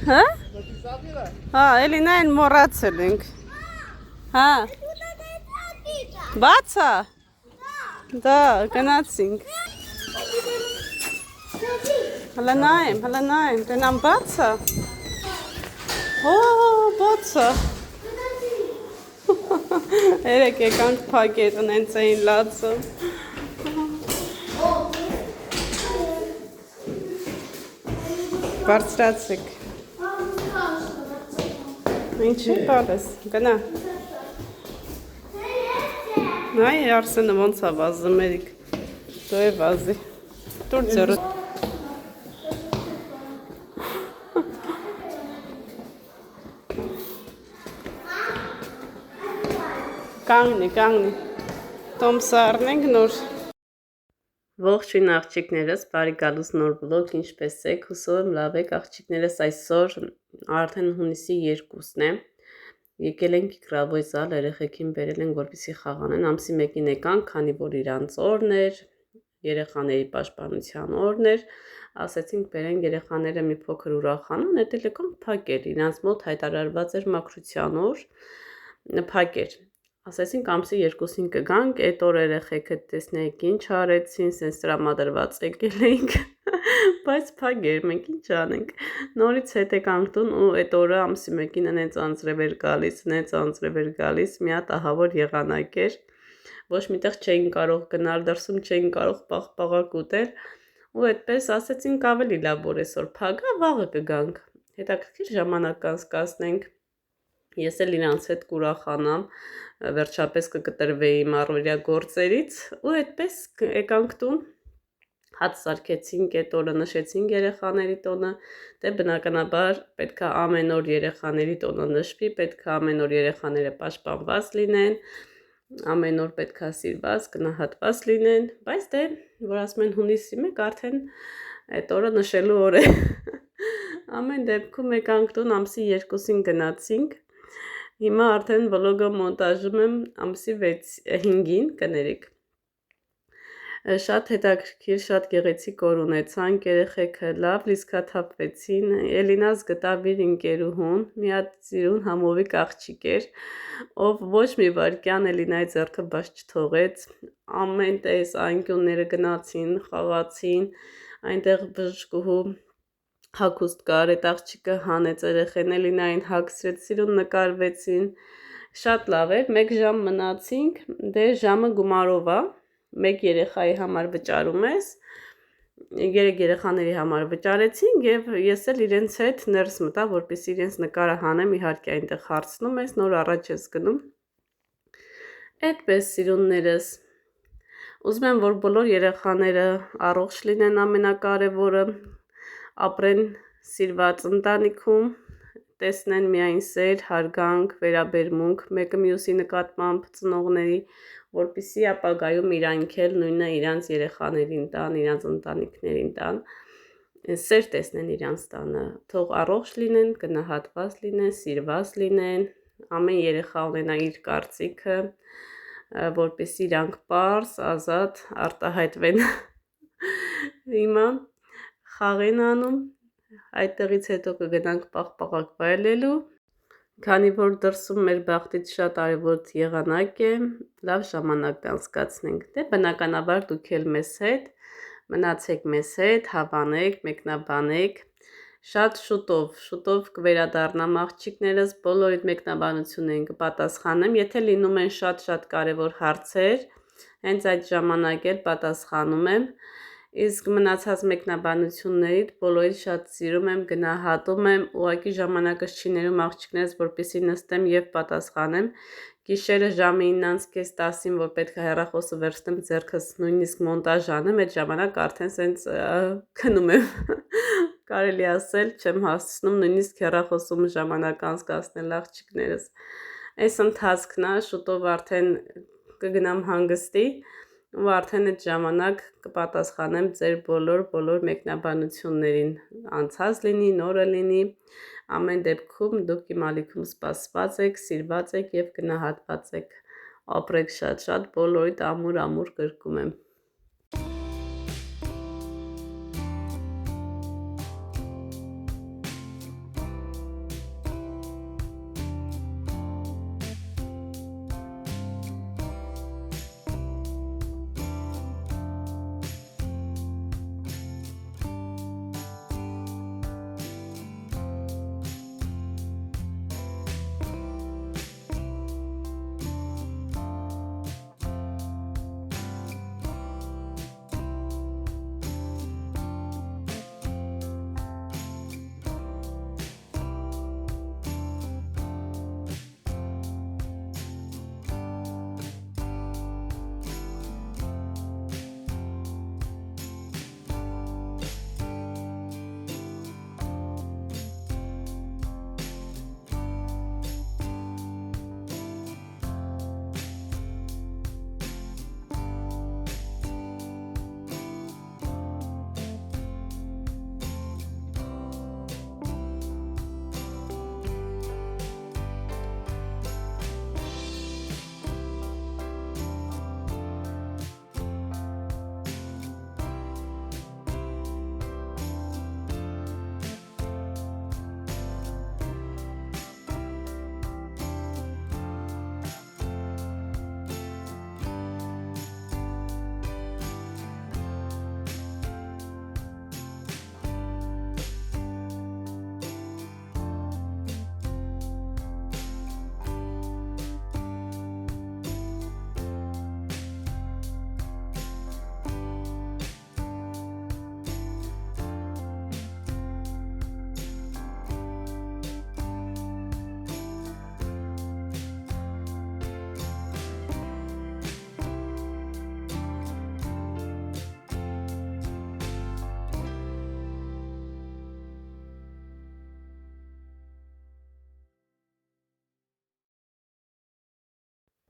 Հա։ Հա, էլի նայն մոռացել ենք։ Հա։ Բաց է։ Դա գնացինք։ Հələ նայեմ, տնամ բաց է։ Օ, բաց է։ Երեք եկանք փակեր, ունենց էին լացը։ Բարձրացեք։ Ինչի պալես, գնա։ Նայ Արսենը ոնց է վազում երիք, դու է վազի, տուր ձորը։ Կանգնի, տոմսը առնենք նոր։ Ողջույն աղջիկներս, բարի գալուս նոր վլոգ, ինչպես եք, հուսով եմ լավ եք, աղջիկներս այսօր արդեն հունիսի 2-ն է, եկել ենք Կրավոյ զալ, երեխեքին բերել են, որպեսզի խաղանեն, ամսի 1-ին եկանք, քանի որ իրանց օրն էր, երեխաների պաշտպանության օրն էր, ասեցինք բերենք երեխաները մի փոքր ուրախանան, հետո եկանք փակեր, իրանց մոտ հայտարարված էր մաքրության օր, փակեր։ Ասեցինք ամսի 2-ին կգանք, այդ օր երեխեքը տեսնենք ինչ արեցին, սենց տրամադրված եկել ենք, բայց փակեր, մենք ինչ անենք։ Նորից հետ եկանք տուն ու այդ օրը ամսի 1-ին նենց անձրև էր գալիս, մի հատ ահավոր եղանակ էր, ոչ միտեղ չէին կարող գնալ, դրսում չէին կարող պաղպաղակ ուտել, ու այդպես ասեցինք ավելի լավ որ այսօր փակա, վաղը կգանք, հետաքրքիր ժամանակ կանցկացնենք։ Ես էլ իրանց հետ կուրախանամ, վերջապես կկտրվեի առօրյա գործերից ու այդպես եկանք տուն, հաց սարքեցինք, այդ օրը նշեցինք երեխաների տոնը, դե բնականաբար պետք է ամեն օր երեխաների տոնը նշվի, պետք է ամեն օր երեխաները պաշտպանված լինեն, ամեն օր պետք է սիրված, գնահատված լինեն, բայց դե որ ասում են հունիսի 1 արդեն այդ օրը նշելու օր է։ Ամեն դեպքում եկանք տուն ամսի 2-ին գնացինք։ Հիմա արդեն վլոգը մոնտաժում եմ ամսի 5-ին, կներեք։ Շատ հետաքրքիր, շատ գեղեցիկ օր ունեցանք, երեխեքը լավ լիցքաթափվեցին, Էլինաս գտավ իր ընկերուհուն, մի հատ ծիրուն համովիկ աղջիկ էր, ով ոչ մի վայրկյան Էլինայի ձեռքը բաց չթողեց, ամեն տես անկյունները գնացին, խաղացին, այնտեղ բժշկուհու հագուստ կար, այդ աղջիկը հանեց երեխեն Էլինային հագցրեց, սիրուն նկարվեցին, շատ լավ էր, 1 ժամ մնացինք, դե ժամը գումարով է, 1 երեխայի համար վճարում ես, 3 երեխաների համար վճարեցինք և ես էլ իրենց հետ ներս մտա, որպեսզի իրենց նկարը հանեմ, իհարկե այնտեղ հարցնում ես, նոր առաջ ես գնում, այդպես սիրուններս, ուզում եմ, որ բոլոր երեխաները առողջ լինեն ամենակարևորը, ապրեն սիրված ընտանիքում, տեսնեն միայն սեր, հարգանք, վերաբերմունք, մեկը մյուսի նկատմամբ ծնողների, որպեսզի ապագայում իրանք էլ նույնը իրանց երեխաներին տան, իրանց ընտանիքներին տան, սեր տեսնեն իրանց տանը, թող առողջ լինեն, գնահատված լինեն, սիրված լինեն, ամեն երեխա ունենա իր կարծիքը, որպեսզի իրանք պարզ, ազատ արտահայտվեն։ Հիմա խաղ են անում, այդտեղից հետո կգնանք պաղպաղակ վայելելու, քանի որ դրսում մեր բախտից շատ արևոտ եղանակ է, լավ ժամանակ կանցկացնենք, դե բնականաբար դուք էլ մեզ հետ, մնացեք մեզ հետ, հավանեք, մեկնաբանեք, շատ շուտով կվերադառնամ աղջիկներս, բոլորիդ մեկնաբանություններին կպատասխանեմ, եթե լինում են շատ կարևոր հարցեր, հենց այդ ժամանակ էլ պատասխանում եմ, իսկ մնացած մեկնաբանություններից բոլորից շատ սիրում եմ, գնահատում եմ, ուղղակի ժամանակս չի ներում աղջիկներս, որպեսզի նստեմ և պատասխանեմ, գիշերը ժամը 9:30-10-ին, որ պետք է հեռախոսը վերցնեմ ձեռքս, նույնիսկ մոնտաժ անեմ, այդ ժամանակ արդեն սենց քնում եմ, կարելի ասել, չեմ հասցնում նույնիսկ հեռախոսում ժամանակ անցկացնել աղջիկներս, այս ընթացքն է, շուտով արդեն կգնամ հանգստի, ու արդեն այդ ժամանակ կպատասխանեմ ձեր բոլոր մեկնաբանություններին, անցած լինի, նորը լինի, ամեն դեպքում դուք իմ ալիքում սպասված եք, սիրված եք և գնահատված եք, ապրեք շատ, բոլորիդ ամուր կրկում եմ։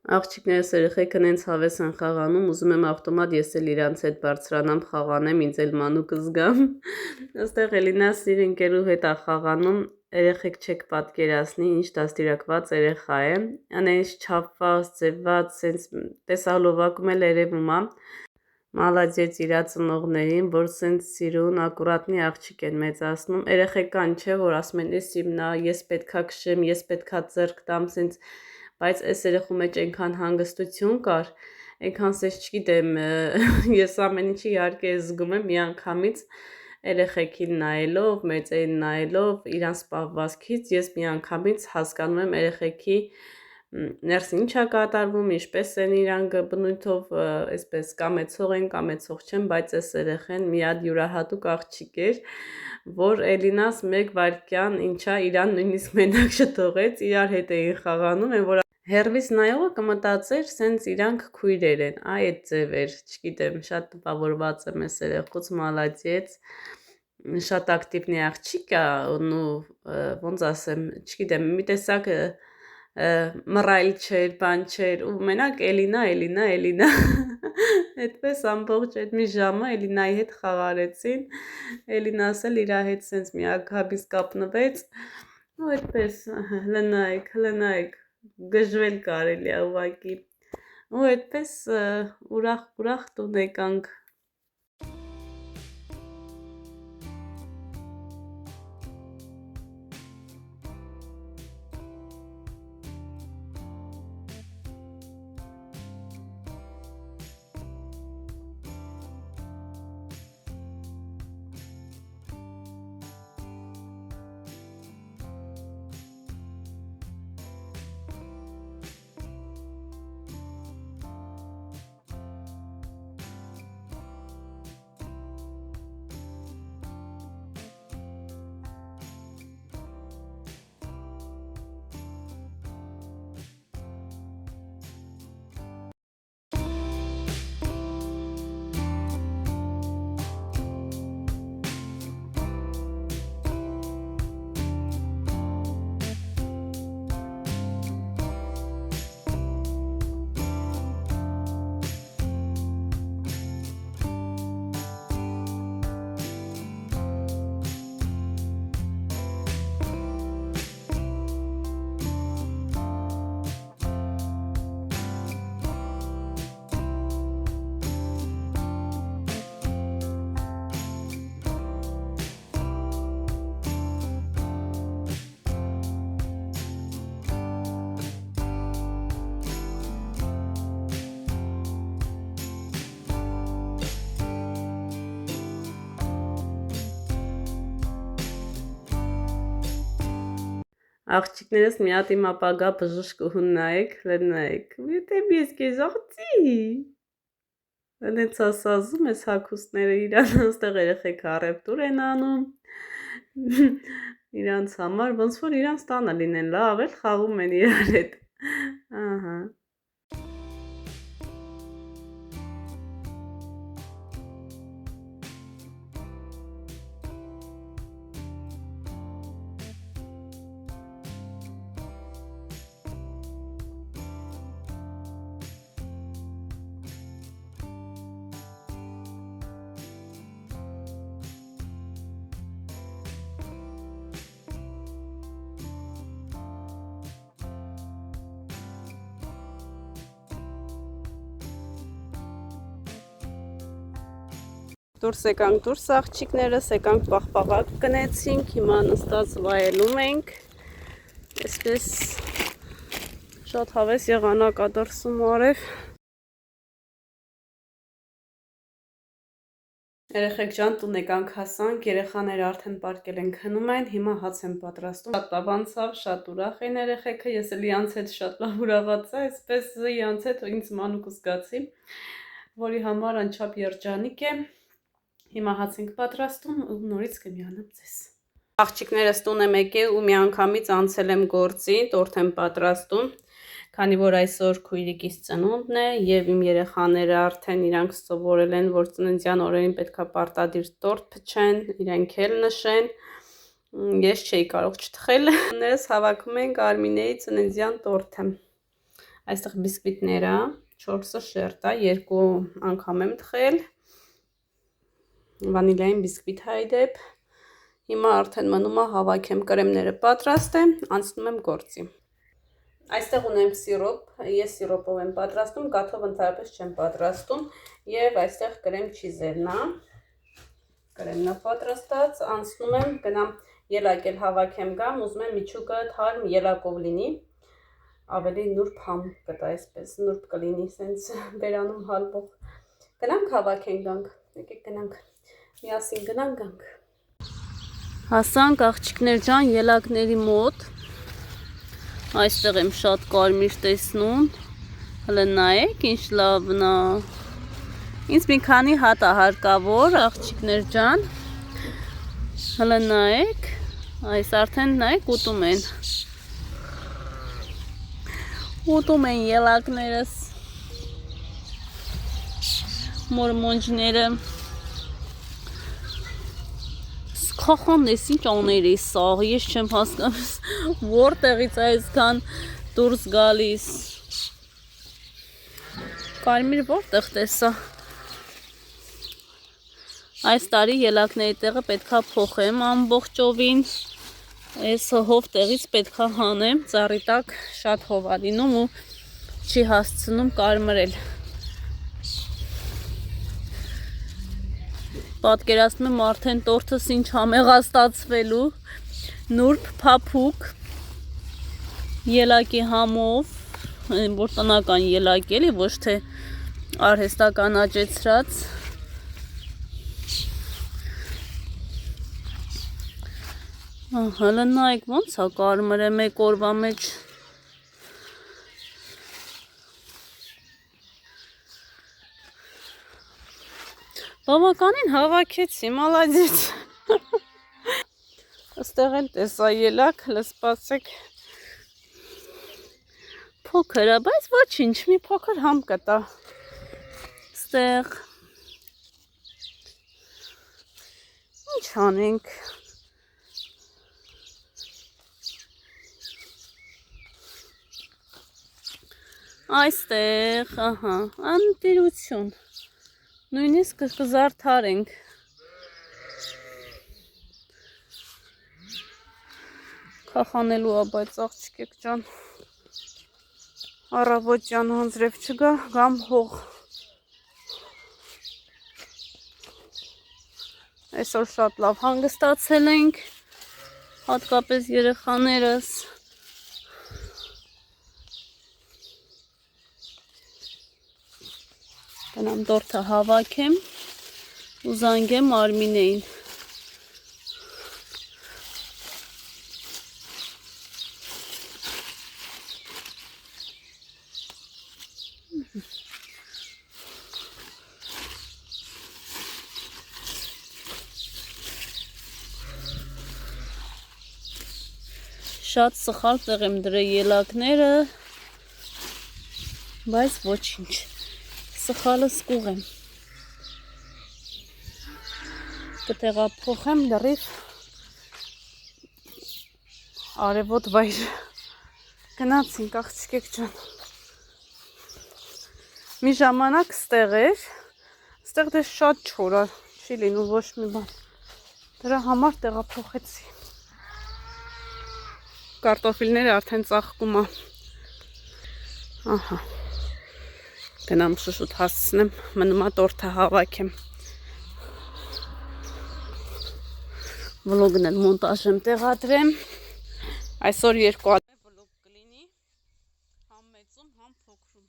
Աղջիկներս երեխեքը նենց հավես են խաղանում, ուզում եմ ավտոմատ ես էլ իրանց հետ բարձրանամ խաղանեմ, ինձ էլ մանուկ զգամ։ Այստեղ Էլինաս իր ընկերու հետ է խաղանում, երեխեք չեք պատկերացնի, ինչ դաստիարակված երեխա է, անենց չափված, ձևված, սենց տեսահոլովակում էլ երևում է։ Մալադյեց իրա ծնողներին, որ սենց սիրուն, ակուրատնի աղջիկ են մեծացնում։ Երեխեք կան չէ, որ ասում են էս իմն ա, ես պետքա քշեմ, ես պետքա ձեռք տամ, սենց բայց այս երեխու մեջ այնքան հանգստություն կար, այնքան սենց չգիտեմ, ես ամեն ինչի իհարկե զգում եմ միանգամից երեխեքին նայելով, մեծերին նայելով, իրանց պահվածքից ես միանգամից հասկանում եմ երեխեքի ներսին ինչ է կատարվում, ինչպես են իրանք բնույթով, այսպես կամեցող են, կամեցող չեն, բայց այս երեխեն մի հատ յուրահատուկ աղջիկ էր, որ Էլինաս մեկ վայրկյան ինչա իրան նույնիսկ մենակ չթողեց, իրար հետ էին խաղանում, որ հեռվից նայողը կմտածեր, սենց իրանք քույրեր են, այդ ձև էր, չգիտեմ, շատ տպավորված եմ այս երեխուց, մալադյեց, շատ ակտիվնի աղջիկ է, ու ոնց ասեմ, չգիտեմ, մի տեսակ մռայլ չէր, բան չէր, ու մենակ Էլինա, այդպես ամբողջ այդ մի ժամը Էլինայի հետ խաղարեցին, Էլինաս էլ իրա հետ սենց միանգամից կապնվեց, ու այդպես հլնայք, գժվել կարելի է ուղակի, ու այդպես ուրախ տուն եկանք։ Աղջիկներս մի հատ իմ ապագա բժշկուհուն նայեք, լնայեք, եթե ես կեզ աղջի, հենց ասազում ես հակուստները իրան, աստեղ երեխեք առեպտուր են անում, իրանց համար, ոնց որ իրանց տանը լինեն, լավ էլ խաղում են իրար հետ, ահա։ Դուրս եկանք դուրս աղջիկներս, եկանք պաղպաղակ կնեցինք, հիմա նստած վայելում ենք, այսպես շատ հավես եղանակ ադրսում արև։ Երեխեք ջան տուն եկանք հասանք, երեխաները արդեն պարկել են քնում են, հիմա հաց եմ պատրաստում, շատ լավ անցավ, շատ ուրախ են երեխեքը, ես էլ իրանց հետ շատ լավ ուրախացա, այսպես իրանց հետ ինձ մանուկ զգացի, որի համար անչափ երջանիկ է։ Հիմա հաց ենք պատրաստում ու նորից կմիանամ ձեզ։ Աղջիկներս տուն եմ եկել ու միանգամից անցել եմ գործի, տորթ եմ պատրաստում, քանի որ այսօր քույրիկիս ծնունդն է եւ իմ երեխաները արդեն իրանք սովորել են, որ ծննդյան օրերին պետքա պարտադիր տորթ փչեն, իրենք էլ նշեն։ Ես չէի կարող չթխել։ Ներս հավաքում ենք Արմինեի ծննդյան տորթը։ Այստեղ բիսկվիտները 4-ը շերտ է, 2 անգամ եմ թխել։ Վանիլային բիսկվիտ հայդեպ։ Հիմա արդեն մնում է հավաքեմ, կրեմները պատրաստ են, անցնում եմ գործի։ Այստեղ ունեմ սիրոպ, ես սիրոպով եմ պատրաստում, կաթով ընդհանրապես չեմ պատրաստում եւ այստեղ կրեմ չիզելն է։ Կրեմն է պատրաստած, անցնում եմ, գնամ ելակել հավաքեմ գամ, ուզում եմ միջուկը թարմ ելակով լինի, ավելի նուրբ համ կտա, այսպես նուրբ կլինի, սենց բերանում հալվող։ Գնանք հավաքենք գանք, եկեք գնանք, միասին գնանք գանք։ Հասանք աղջիկներ ջան ելակների մոտ։ Այստեղ եմ շատ կարմիր տեսնում, հլը նայեք, ինչ լավն է, ինձ մի քանի հատ է հարկավոր, աղջիկներ ջան, հլը նայեք, այս արդեն նայեք ուտում են ելակներս, մորմոնջները, Խախան ես ինչ աներ է սա, ես չեմ հասկանում, որտեղից այսքան դուրս գալիս, կարմիր որտեղ տեսա, այս տարի ելակների տեղը պետքա փոխեմ ամբողջովին, այս հով տեղից պետքա հանեմ, ծառի տակ շատ հով է լինում ու չի հասցնում կարմրել, պատկերացնում եմ արդեն տորթս ինչ համեղ է ստացվելու, նուրբ փափուկ, ելակի համով, որ տնական ելակ էլի, ոչ թե արհեստական աճեցրած, հələ նայեք ոնց է կարմրը մեկ օրվա մեջ, բավականին հավաքեցի, մալադեց, աստեղ էլ տեսա ելակ, լսպացեք, փոքր է, բայց ոչինչ, մի փոքր համ կտա, աստեղ, ինչ անենք, այստեղ, ահա, անտիրություն, նույնիսկ կզարդարենք, քախանելու է, բայց աղջիկեք ջան, առավոտյան հանձրև չգա, գամ հող, այսօր շատ լավ հանգստացել ենք, հատկապես երեխաներս, Գնամ տորթը հավաքեմ ու զանգեմ Արմինեին։ Շատ սխալ տեղ եմ դրել ելակները, բայց ոչինչ, սխալը սկուղ եմ, կտեղափոխեմ լրիվ արևոտ վայր, գնացինք աղջիկեք ջան, մի ժամանակ ստեղ էր, ստեղ դες շատ չոր է, չի լինում ոչ մի բան, դրա համար տեղափոխեցի, կարտոֆիլները արդեն ծաղկում է, ահա, գնամ շուշուտ հասցնեմ, մնում է տորթը հավաքեմ, վլոգն էլ մոնտաժ եմ տեղադրեմ, այսօր երկու հատ վլոգ կլինի, համ մեծում, համ փոքրում,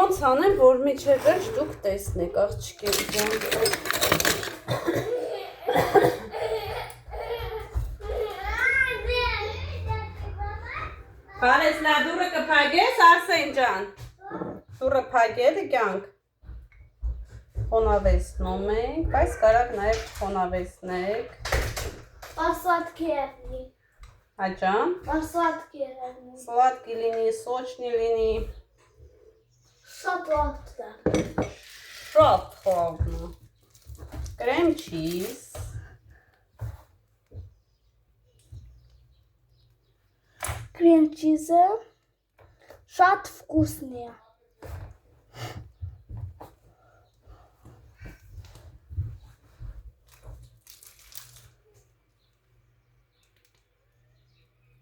ոնց անեմ, որ միջև վերջ դուք տեսնեք, աղջիկեր ջան, Բարես լա դուրը կփագես, Արսեն ջան, դուրը փագել կյանք, խոնավեցնում ենք, բայց կարակ նաև խոնավեցնեք, Սլատկի Աջան, սլատկի լինի, սոչնի լինի, շատ խավն, կրեմ չիզ, Крем чизը, Շատ вкусные.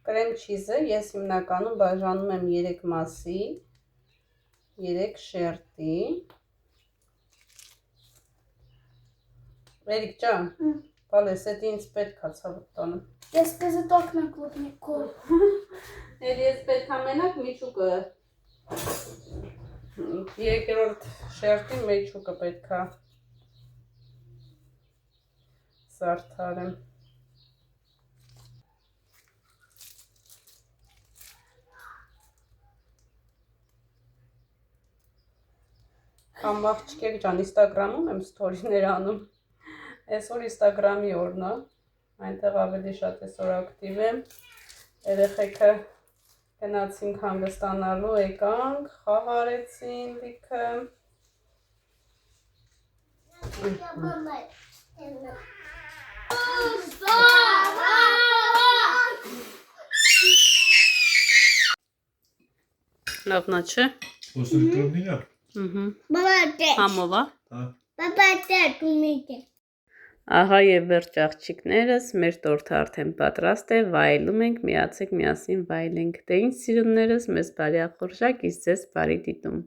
Կրեմ չիզը ես հիմնականում բաժանում եմ 3 մասի, 3 շերտի։ Էրիկ ջան, բալես, էդ ինձ պետք է ցավոտ տանը։ Ես քեզ տոկն կլոպնիկո։ Էլ ես պետք է մենակ միջուկը։ Երկրորդ շերտի միջուկը պետք է զարդարեմ։ Կամ աղջիկեք ջան, Instagram-ում եմ ստորիներ անում։ Այսօր Instagram-ի օրն է, այնտեղ ավելի շատ այսօր ակտիվ եմ։ Երեխեքը գնացինք հանգստանալու, եկանք, խաղարեցին լիքը։ Լավն է, չէ։ Ոսր կրոմինա։ Համով է։ Պապա տերտումիկե։ Ահա եւ վերջ աղջիկներս, մեր տորթը արդեն պատրաստ է, վայելում ենք, միացեք միասին վայելենք։ Դե ինչ սիրուններս, մեզ բարի ախորժակ, իսկ ձեզ բարի դիտում։